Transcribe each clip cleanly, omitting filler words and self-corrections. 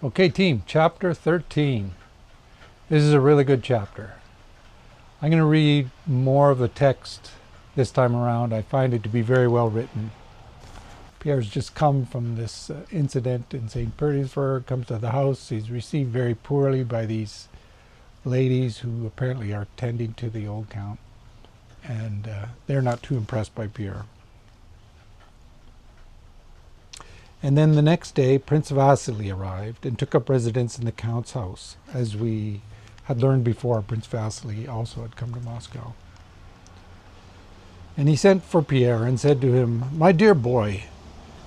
Okay, team, chapter 13. This is a really good chapter. I'm going to read more of the text this time around. I find it to be very well written. Pierre's just come from this incident in St. Petersburg, comes to the house. He's received very poorly by these ladies who apparently are tending to the old count. And they're not too impressed by Pierre. And then the next day, Prince Vasili arrived and took up residence in the Count's house. As we had learned before, Prince Vasili also had come to Moscow. And he sent for Pierre and said to him, "My dear boy,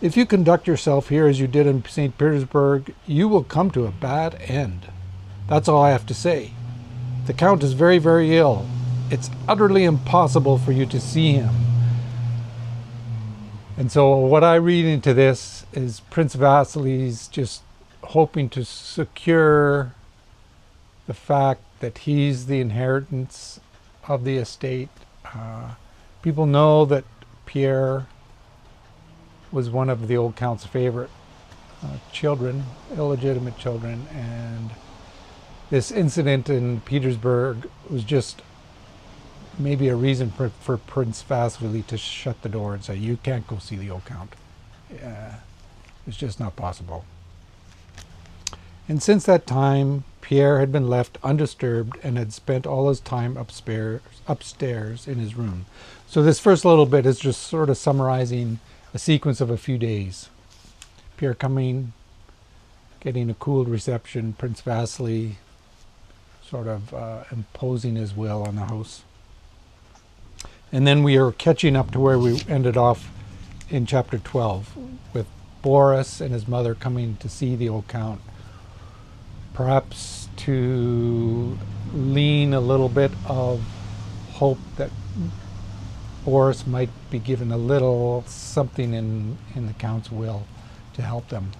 if you conduct yourself here as you did in St. Petersburg, you will come to a bad end. That's all I have to say. The Count is very, very ill. It's utterly impossible for you to see him." And so what I read into this is Prince Vasili's just hoping to secure the fact that he's the inheritance of the estate. People know that Pierre was one of the old Count's favorite children, illegitimate children, and this incident in Petersburg was just maybe a reason for Prince Vasili to shut the door and say, "You can't go see the old Count. It's just not possible." And since that time, Pierre had been left undisturbed and had spent all his time upstairs in his room. So this first little bit is just sort of summarizing a sequence of a few days. Pierre coming, getting a cool reception, Prince Vasili sort of imposing his will on the house. And then we are catching up to where we ended off in chapter 12, with Boris and his mother coming to see the old Count, perhaps to lean a little bit of hope that Boris might be given a little something in the Count's will to help them.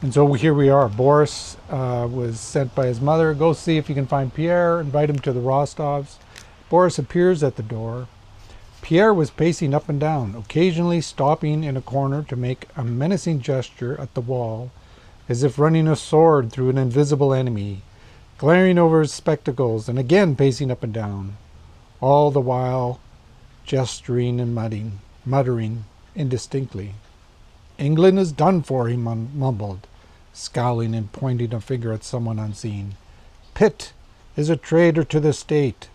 And so here we are. Boris was sent by his mother, "Go see if you can find Pierre, invite him to the Rostovs." Boris appears at the door. Pierre was pacing up and down, occasionally stopping in a corner to make a menacing gesture at the wall, as if running a sword through an invisible enemy, glaring over his spectacles and again pacing up and down, all the while gesturing and muttering indistinctly. "England is done for," he mumbled, scowling and pointing a finger at someone unseen. "Pitt is a traitor to the state."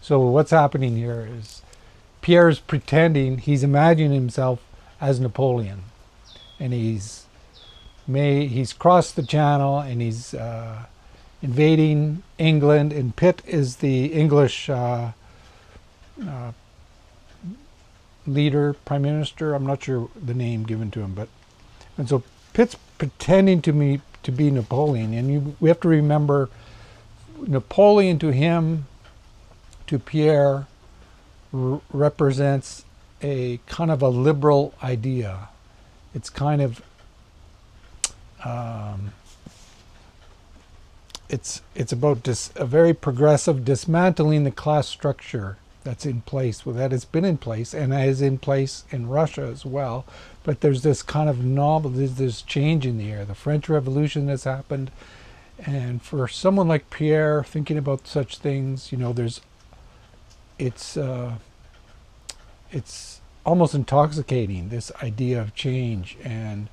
So what's happening here is Pierre's pretending, he's imagining himself as Napoleon, and he's crossed the channel and he's invading England, and Pitt is the English leader, prime minister. I'm not sure the name given to him, and so Pitt's pretending to be Napoleon, and we have to remember Napoleon to him, to Pierre, represents a kind of a liberal idea. It's kind of it's about a very progressive dismantling the class structure that's in place, that has been in place and is in place in Russia as well. But there's this kind of there's change in the air. The French Revolution has happened, and for someone like Pierre thinking about such things, it's almost intoxicating, this idea of change and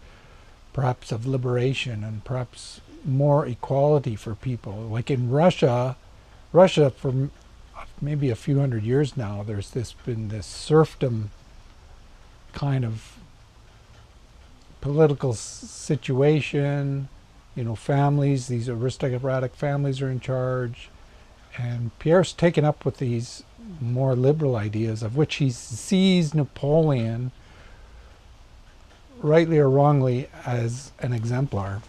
perhaps of liberation and perhaps more equality for people. Like in Russia for maybe a few hundred years now, there's been this serfdom kind of political situation. Families, these aristocratic families are in charge, and Pierre's taken up with these more liberal ideas, of which he sees Napoleon, rightly or wrongly, as an exemplar.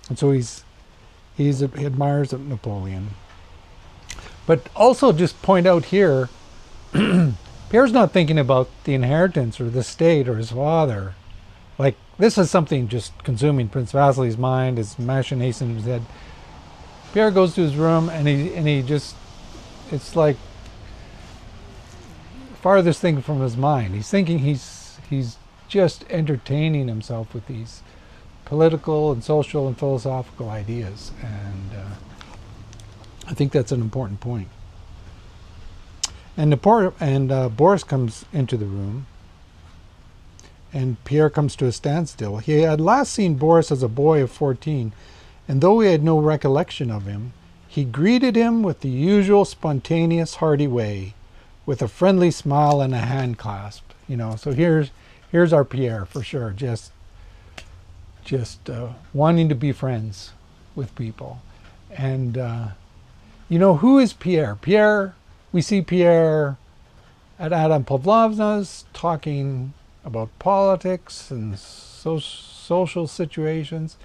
And so he admires Napoleon. But also just point out here, Pierre's not thinking about the inheritance or the state or his father. Like, this is something just consuming Prince Vasili's mind, his machinations in his head. Pierre goes to his room and he just, it's like farthest thing from his mind. He's thinking he's just entertaining himself with these political and social and philosophical ideas. And I think that's an important point. And Boris comes into the room, and Pierre comes to a standstill. He had last seen Boris as a boy of 14, and though he had no recollection of him, he greeted him with the usual spontaneous, hearty way, with a friendly smile and a hand clasp. So here's our Pierre for sure, just wanting to be friends with people. And who is Pierre? Pierre, we see Pierre at Madame Pavlovna's talking about politics and social situations.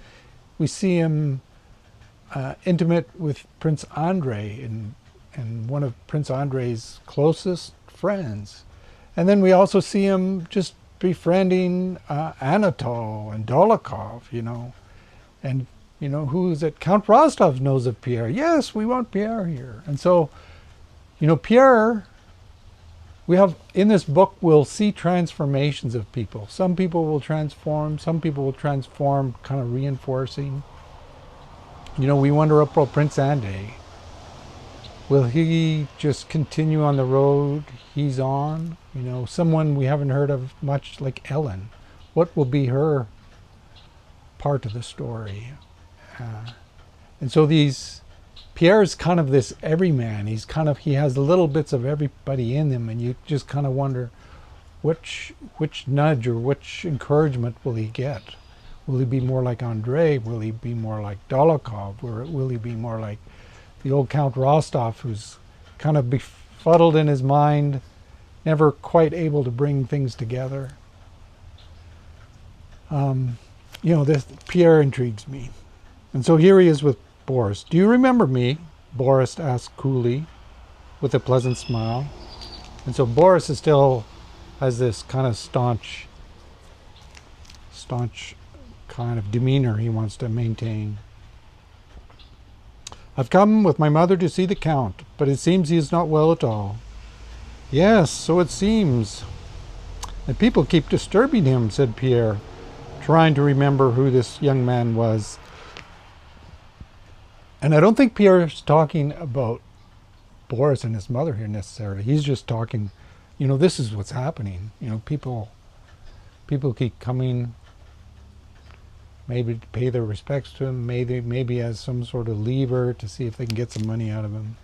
We see him intimate with Prince Andrei and one of Prince Andrei's closest friends. And then we also see him just befriending Anatole and Dolokhov, And, who is it? Count Rostov knows of Pierre. Yes, we want Pierre here. And so, Pierre, we have, in this book, we'll see transformations of people. Some people will transform, some people will transform, kind of reinforcing. We wonder about Prince Andrei. Will he just continue on the road he's on? Someone we haven't heard of much, like Ellen. What will be her part of the story? And so Pierre's kind of this everyman. He has little bits of everybody in him, and you just kind of wonder which nudge or which encouragement will he get? Will he be more like Andrei? Will he be more like Dolokhov? Or will he be more like the old Count Rostov, who's kind of befuddled in his mind, never quite able to bring things together? This Pierre intrigues me. And so here he is with Boris. Do you remember me? Boris asked coolly, with a pleasant smile. And so Boris still has this kind of staunch kind of demeanor he wants to maintain. I've come with my mother to see the Count, but it seems he is not well at all. Yes, so it seems. And people keep disturbing him, said Pierre, trying to remember who this young man was. And I don't think Pierre's talking about Boris and his mother here necessarily. He's just talking, this is what's happening. People keep coming, maybe to pay their respects to him, maybe as some sort of lever to see if they can get some money out of him.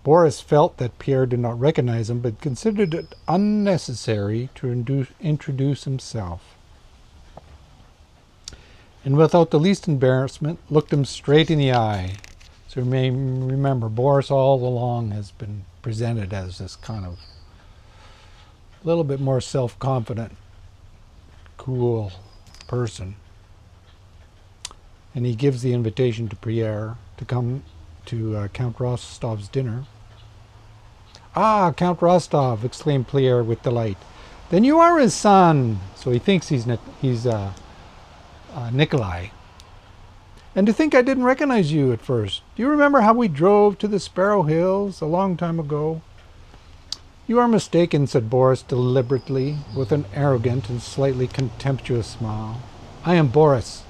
Boris felt that Pierre did not recognize him, but considered it unnecessary to introduce himself. And without the least embarrassment, looked him straight in the eye. So you may remember, Boris all along has been presented as this kind of a little bit more self-confident, cool person. And he gives the invitation to Pierre to come to Count Rostov's dinner. Ah, Count Rostov, exclaimed Pierre with delight. Then you are his son. So he thinks he's Nikolai. And to think I didn't recognize you at first. Do you remember how we drove to the Sparrow Hills a long time ago? You are mistaken, said Boris deliberately, with an arrogant and slightly contemptuous smile. I am Boris,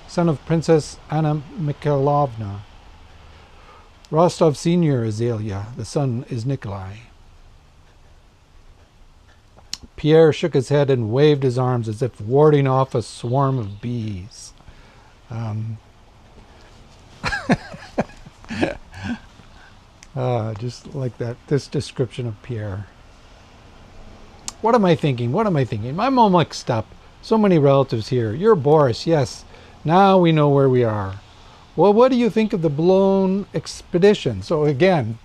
son of Princess Anna Mikhailovna. Rostov Senior is Ilya, the son is Nikolai. Pierre shook his head and waved his arms as if warding off a swarm of bees. Just like that, this description of Pierre. What am I thinking? I'm all mixed up. So many relatives here. You're Boris, yes. Now we know where we are. Well, what do you think of the blown expedition? So again,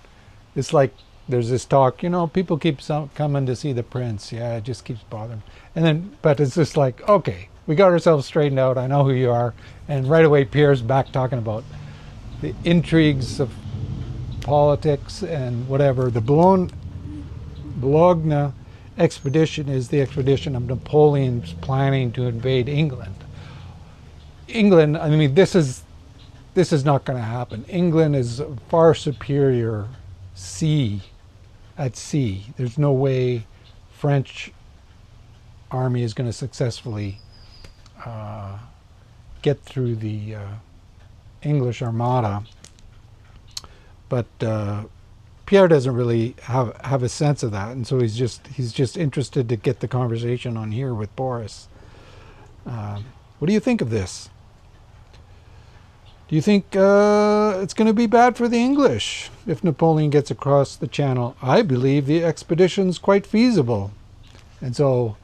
it's like there's this talk, people keep coming to see the prince. Yeah, it just keeps bothering. But it's just like, okay, we got ourselves straightened out. I know who you are. And right away, Pierre's back talking about the intrigues of politics and whatever. The Bologna expedition is the expedition of Napoleon's planning to invade England. This is not going to happen. England is far superior at sea. There's no way French army is going to successfully get through the English Armada. But Pierre doesn't really have a sense of that, and so he's just interested to get the conversation on here with Boris. What do you think of this? Do you think it's going to be bad for the English if Napoleon gets across the Channel? I believe the expedition's quite feasible. And so,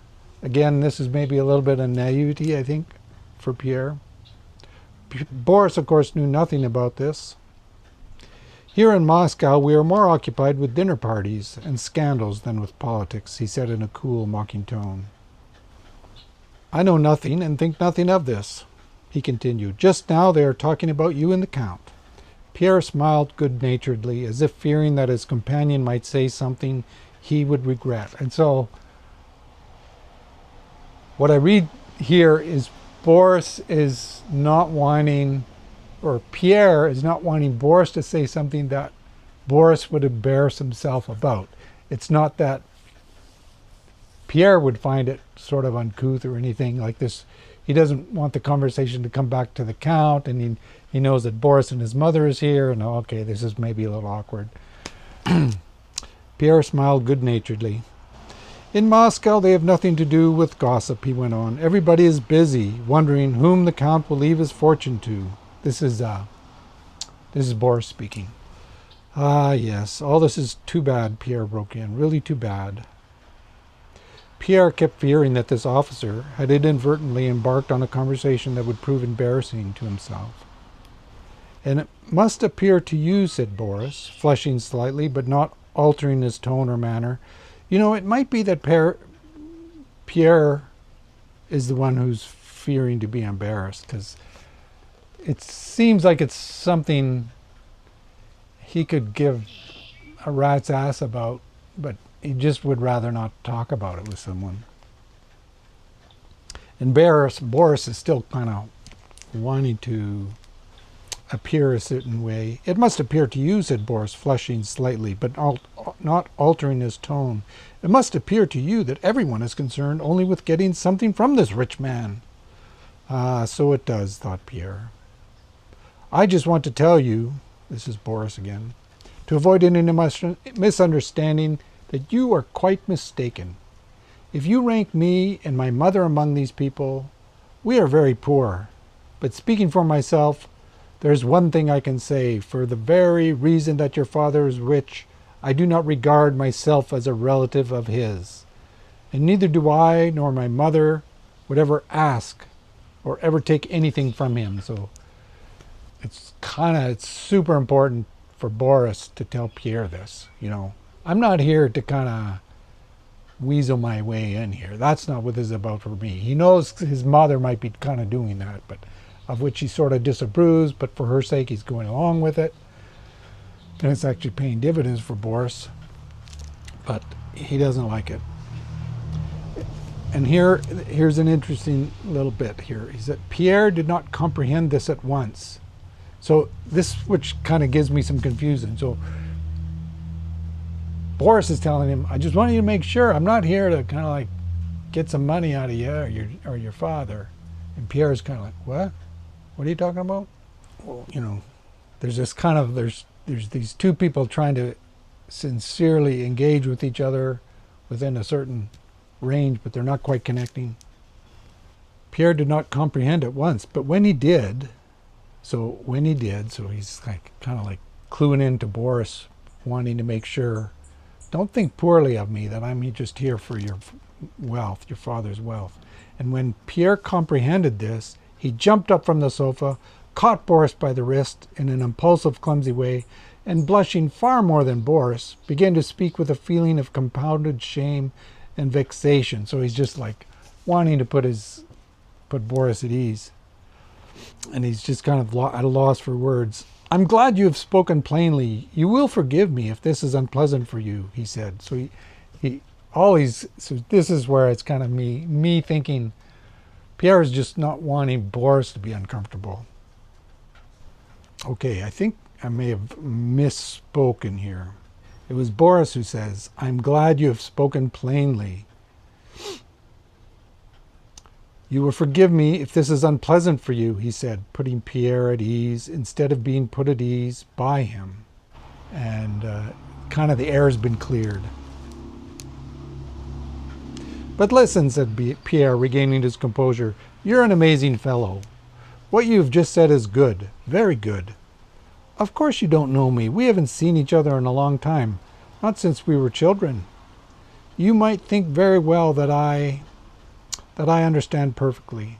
again, this is maybe a little bit of naivety, I think, for Pierre. Boris, of course, knew nothing about this. Here in Moscow, we are more occupied with dinner parties and scandals than with politics, he said in a cool, mocking tone. I know nothing and think nothing of this, he continued. Just now they are talking about you and the Count. Pierre smiled good-naturedly, as if fearing that his companion might say something he would regret. And so, what I read here is Boris is not wanting, or Pierre is not wanting Boris to say something that Boris would embarrass himself about. It's not that Pierre would find it sort of uncouth or anything like this. He doesn't want the conversation to come back to the Count, and he knows that Boris and his mother is here, and okay, this is maybe a little awkward. Pierre smiled good-naturedly. In Moscow they have nothing to do with gossip, he went on. Everybody is busy, wondering whom the Count will leave his fortune to. This is Boris speaking. Ah, yes, all this is too bad, Pierre broke in, really too bad. Pierre kept fearing that this officer had inadvertently embarked on a conversation that would prove embarrassing to himself. And it must appear to you, said Boris, flushing slightly, but not altering his tone or manner. You know, it might be that Pierre is the one who's fearing to be embarrassed, because it seems like it's something he could give a rat's ass about, but he just would rather not talk about it with someone. And Boris is still kind of wanting to appear a certain way. It must appear to you, said Boris, flushing slightly, but not altering his tone. It must appear to you that everyone is concerned only with getting something from this rich man. Ah, so it does, thought Pierre. I just want to tell you, this is Boris again, to avoid any misunderstanding, that you are quite mistaken. If you rank me and my mother among these people, we are very poor. But speaking for myself, there's one thing I can say. For the very reason that your father is rich, I do not regard myself as a relative of his. And neither do I nor my mother would ever ask or ever take anything from him. So it's super important for Boris to tell Pierre this, you know. I'm not here to kind of weasel my way in here. That's not what this is about for me. He knows his mother might be kind of doing that, but of which he sort of disapproves, but for her sake he's going along with it. And it's actually paying dividends for Boris, but he doesn't like it. And here's an interesting little bit here. He said, Pierre did not comprehend this at once. So this, which kind of gives me some confusion. So Boris is telling him, I just want you to make sure I'm not here to kind of like get some money out of you or your father. And Pierre's kind of like, what? What are you talking about? Well, you know, there's this kind of, there's these two people trying to sincerely engage with each other within a certain range, but they're not quite connecting. Pierre did not comprehend at once, but when he did, so he's like kind of like cluing into Boris, wanting to make sure, don't think poorly of me, that I'm just here for your wealth, your father's wealth. And when Pierre comprehended this, he jumped up from the sofa, caught Boris by the wrist in an impulsive, clumsy way, and blushing far more than Boris, began to speak with a feeling of compounded shame and vexation. So he's just like wanting to put Boris at ease. And he's just kind of at a loss for words. I'm glad you have spoken plainly. You will forgive me if this is unpleasant for you, he said. So so this is where it's kind of me thinking Pierre is just not wanting Boris to be uncomfortable. Okay, I think I may have misspoken here. It was Boris who says, I'm glad you have spoken plainly. You will forgive me if this is unpleasant for you, he said, putting Pierre at ease instead of being put at ease by him. And kind of the air has been cleared. But listen, said Pierre, regaining his composure, you're an amazing fellow. What you've just said is good, very good. Of course you don't know me. We haven't seen each other in a long time, not since we were children. You might think very well that I understand perfectly.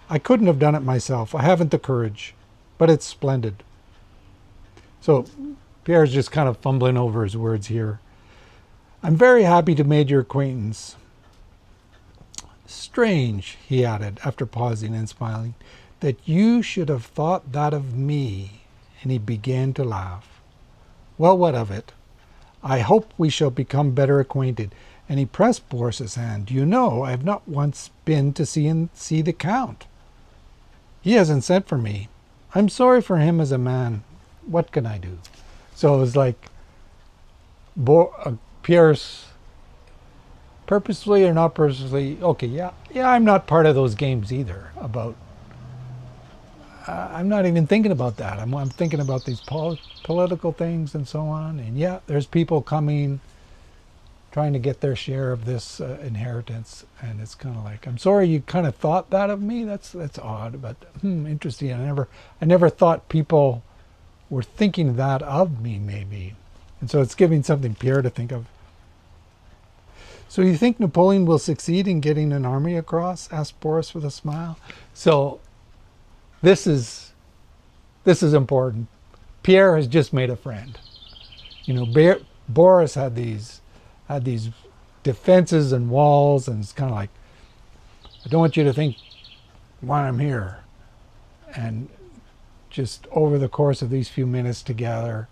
I couldn't have done it myself. I haven't the courage, but it's splendid. So Pierre's just kind of fumbling over his words here. I'm very happy to make your acquaintance. Strange, he added, after pausing and smiling, that you should have thought that of me. And he began to laugh. Well, what of it? I hope we shall become better acquainted. And he pressed Boris's hand. You know, I have not once been to see the Count. He hasn't sent for me. I'm sorry for him as a man. What can I do? So it was like Pierre's purposely or not purposely. Okay, yeah, I'm not part of those games either. About I'm not even thinking about that. I'm thinking about these political things and so on. And yeah, there's people coming, trying to get their share of this inheritance, and it's kind of like, I'm sorry you kind of thought that of me. That's odd, but interesting. I never thought people were thinking that of me, maybe. And so it's giving something Pierre to think of. So you think Napoleon will succeed in getting an army across? Asked Boris with a smile. So this is important. Pierre has just made a friend. You know, Boris had these defenses and walls, and it's kind of like, I don't want you to think why I'm here. And just over the course of these few minutes together,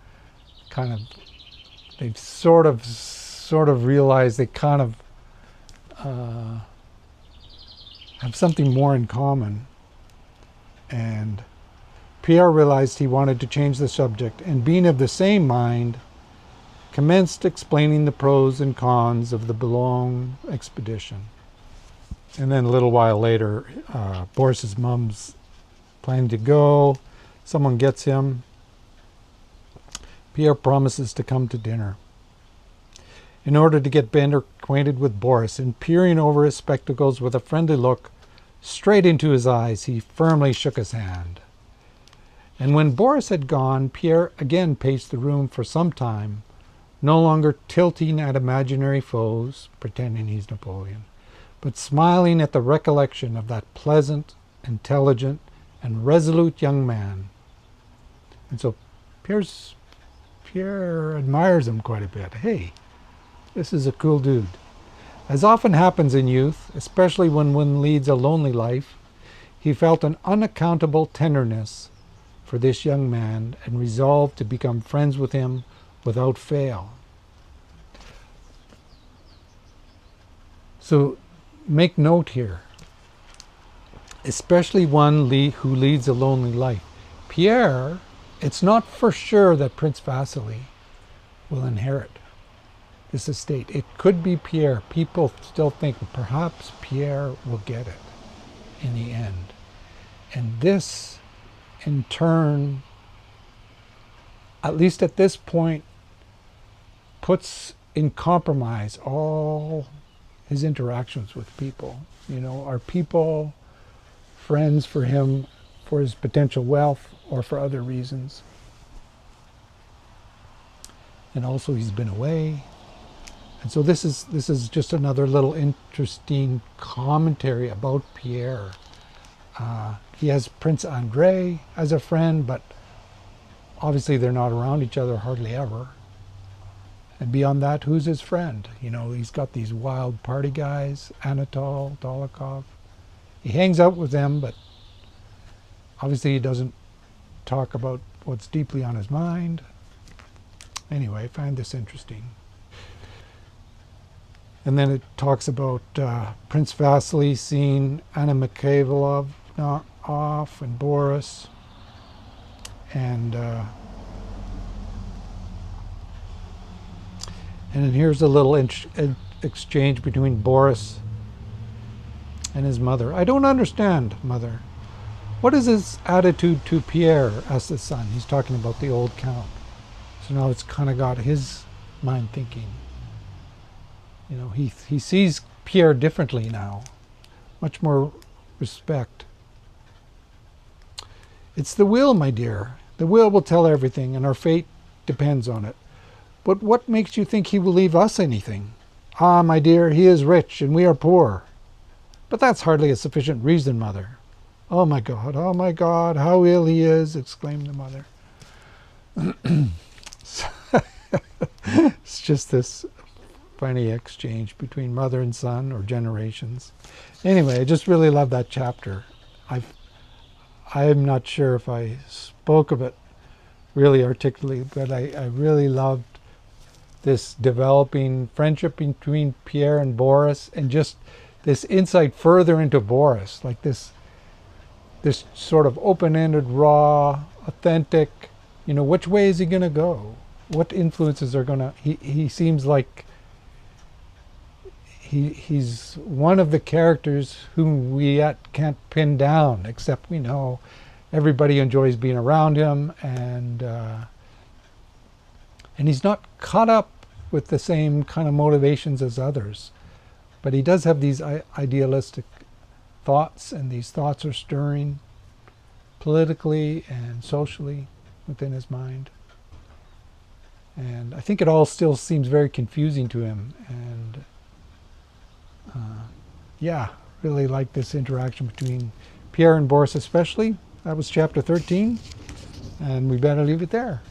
they've sort of realized they kind of have something more in common. And Pierre realized he wanted to change the subject, and being of the same mind, commenced explaining the pros and cons of the Boulogne expedition. And then a little while later, Boris's mom's planning to go. Someone gets him. Pierre promises to come to dinner. In order to get better acquainted with Boris, and peering over his spectacles with a friendly look straight into his eyes, he firmly shook his hand. And when Boris had gone, Pierre again paced the room for some time, no longer tilting at imaginary foes, pretending he's Napoleon, but smiling at the recollection of that pleasant, intelligent, and resolute young man. And so Pierre admires him quite a bit. Hey, this is a cool dude. As often happens in youth, especially when one leads a lonely life, he felt an unaccountable tenderness for this young man and resolved to become friends with him without fail. So make note here, especially one who leads a lonely life. Pierre, it's not for sure that Prince Vasili will inherit this estate. It could be Pierre. People still think perhaps Pierre will get it in the end. And this, in turn, at least at this point, puts in compromise all his interactions with people. You know, are people friends for him for his potential wealth or for other reasons? And also he's been away. And so this is just another little interesting commentary about Pierre. He has Prince André as a friend, but obviously they're not around each other hardly ever. And beyond that, who's his friend? You know, he's got these wild party guys, Anatol, Dolokhov. He hangs out with them, but obviously he doesn't talk about what's deeply on his mind. Anyway, I find this interesting. And then it talks about Prince Vasili seeing Anna Mikhailovna off, and Boris. And then here's a little exchange between Boris and his mother. I don't understand, mother. What is his attitude to Pierre? Asked the son. He's talking about the old count. So now it's kind of got his mind thinking. You know, he sees Pierre differently now. Much more respect. It's the will, my dear. The will tell everything, and our fate depends on it. But what makes you think he will leave us anything? Ah, my dear, he is rich, and we are poor. But that's hardly a sufficient reason, mother. Oh, my God, how ill he is, exclaimed the mother. It's just this funny exchange between mother and son, or generations. Anyway, I just really love that chapter. I'm not sure if I spoke of it really articulately, but I really loved this developing friendship between Pierre and Boris, and just this insight further into Boris, like this sort of open-ended, raw, authentic, you know, which way is he going to go? What influences are going to... He seems like he's one of the characters whom we yet can't pin down, except we know everybody enjoys being around him, and he's not caught up with the same kind of motivations as others. But he does have these idealistic thoughts, and these thoughts are stirring politically and socially within his mind. And I think it all still seems very confusing to him. And yeah, really like this interaction between Pierre and Boris especially. That was chapter 13, and we better leave it there.